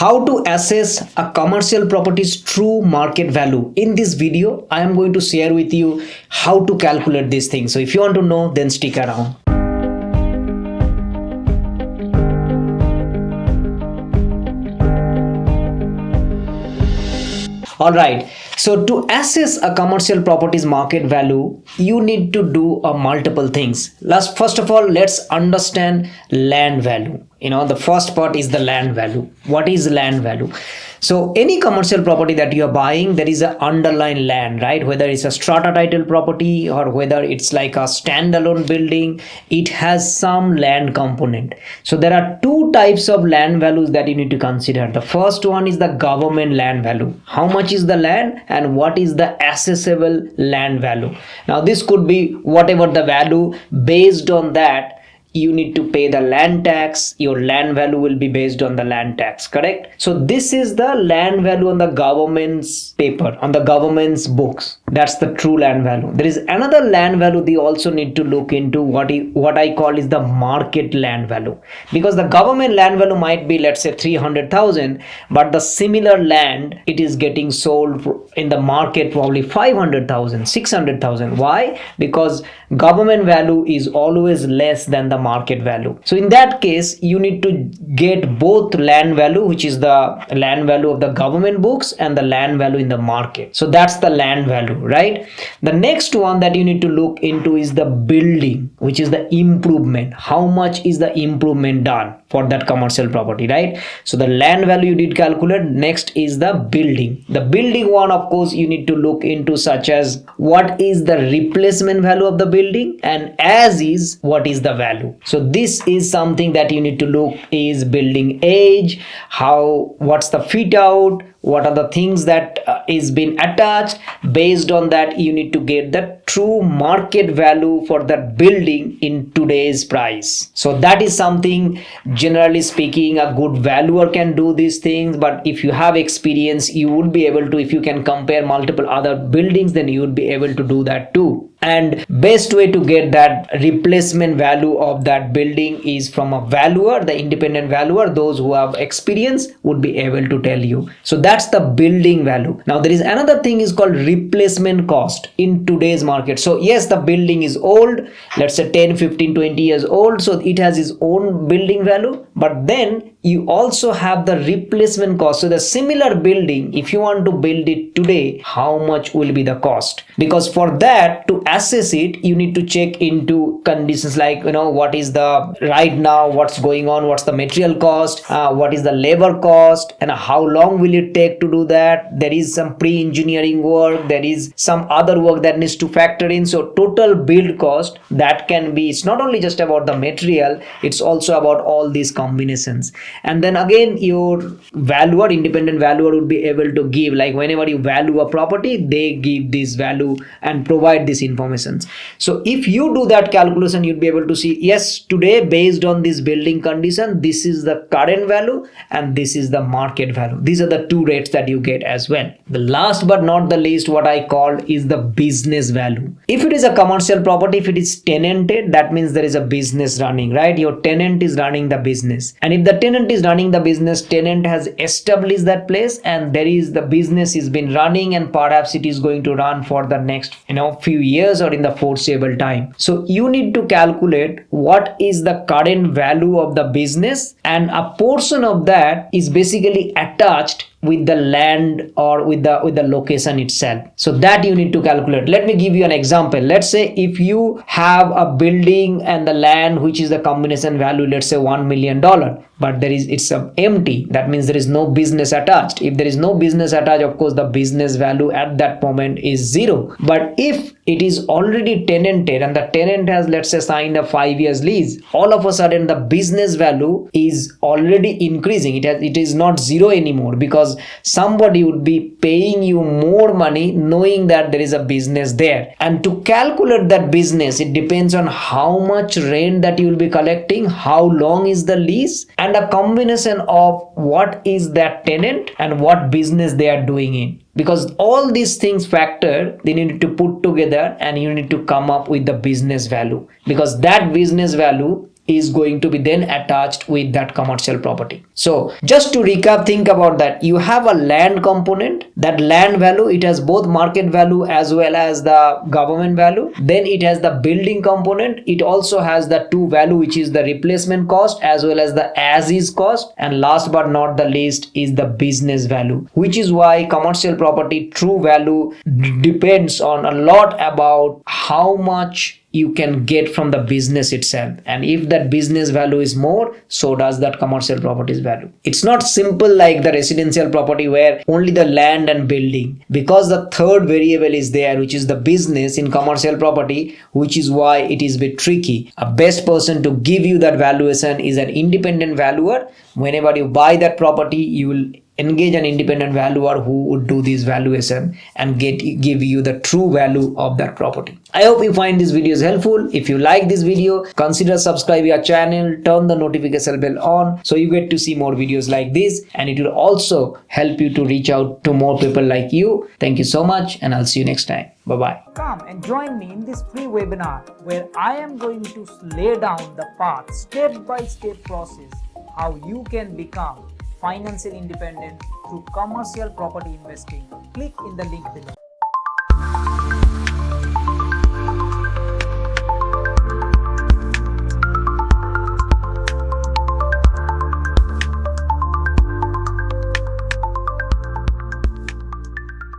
How to assess a commercial property's true market value. In this video, I am going to share with you how to calculate these things. So if you want to know, then stick around. All right. So to assess a commercial property's market value, you need to do multiple things. First of all, let's understand land value. The first part is the land value. What is land value? So any commercial property that you are buying, there is an underlying land, right? Whether it's a strata title property or whether it's like a standalone building, it has some land component. So there are two types of land values that you need to consider. The first one is the government land value. How much is the land and what is the assessable land value? Now this could be whatever the value. Based on that, you need to pay the land tax. Your land value will be based on the land tax, correct? So this is the land value on the government's paper, on the government's books. That's the true land value. There is another land value they also need to look into, what I call is the market land value. Because the government land value might be, let's say, 300,000, but the similar land, it is getting sold in the market probably 500,000, 600,000. Why? Because government value is always less than the market value. So in that case, you need to get both land value, which is the land value of the government books, and the land value in the market. So that's the land value, right? The next one that you need to look into is the building, which is the improvement. How much is the improvement done for that commercial property, right? So the land value you did calculate. Next is the building. The building one, of course, you need to look into, such as what is the replacement value of the building, and as is, what is the value. So this is something that you need to look, is building age, what's the fit out, what are the things that is been attached. Based on that, you need to get the true market value for that building in today's price. So that is something, generally speaking, a good valuer can do these things. But if you have experience, you would be able to, if you can compare multiple other buildings, then you would be able to do that too. And best way to get that replacement value of that building is from a valuer, the independent valuer. Those who have experience would be able to tell you. So that's the building value. Now there is another thing is called replacement cost in today's market. So yes, the building is old, let's say 10, 15, 20 years old. So it has its own building value, but then you also have the replacement cost. So the similar building, if you want to build it today, how much will be the cost? Because for that, to assess it, you need to check into conditions like, what is the right now, what's going on, what's the material cost, what is the labor cost, and how long will it take to do that. There is some pre-engineering work, there is some other work that needs to factor in. So total build cost, that can be, it's not only just about the material, it's also about all these combinations. And then again, your valuer, independent valuer, would be able to give, like whenever you value a property, they give this value and provide this information. So if you do that calculation, you'd be able to see, yes, today based on this building condition, this is the current value and this is the market value. These are the two rates that you get as well. The last but not the least, what I call is the business value. If it is a commercial property, if it is tenanted, that means there is a business running, right? Your tenant is running the business. And if the tenant is running the business, tenant has established that place, and there is the business is been running, and perhaps it is going to run for the next few years or in the foreseeable time. So you need to calculate what is the current value of the business, and a portion of that is basically attached with the land or with the location itself. So that you need to calculate. Let me give you an example. Let's say if you have a building and the land, which is the combination value, let's say $1 million, but it's empty. That means there is no business attached. If there is no business attached, of course the business value at that moment is zero. But if it is already tenanted and the tenant has, let's say, signed a 5 years lease, all of a sudden the business value is already increasing. It is not zero anymore, because somebody would be paying you more money knowing that there is a business there. And to calculate that business, it depends on how much rent that you will be collecting, how long is the lease, and a combination of what is that tenant and what business they are doing in. Because all these things factor, they need to put together and you need to come up with the business value, because that business value is going to be then attached with that commercial property. So just to recap, think about that. You have a land component. That land value, it has both market value as well as the government value. Then it has the building component. It also has the two value, which is the replacement cost as well as the as is cost. And last but not the least is the business value, which is why commercial property true value depends on a lot about how much you can get from the business itself, and if that business value is more, so does that commercial property's value. It's not simple like the residential property where only the land and building, because the third variable is there, which is the business in commercial property, which is why it is a bit tricky. A best person to give you that valuation is an independent valuer. Whenever you buy that property, you will engage an independent valuer who would do this valuation and give you the true value of that property. I hope you find this video helpful. If you like this video, consider subscribing our channel, turn the notification bell on so you get to see more videos like this, and it will also help you to reach out to more people like you. Thank you so much, and I'll see you next time. Bye-bye. Come and join me in this free webinar where I am going to lay down the path, step-by-step process, how you can become financially independent through commercial property investing. Click in the link below.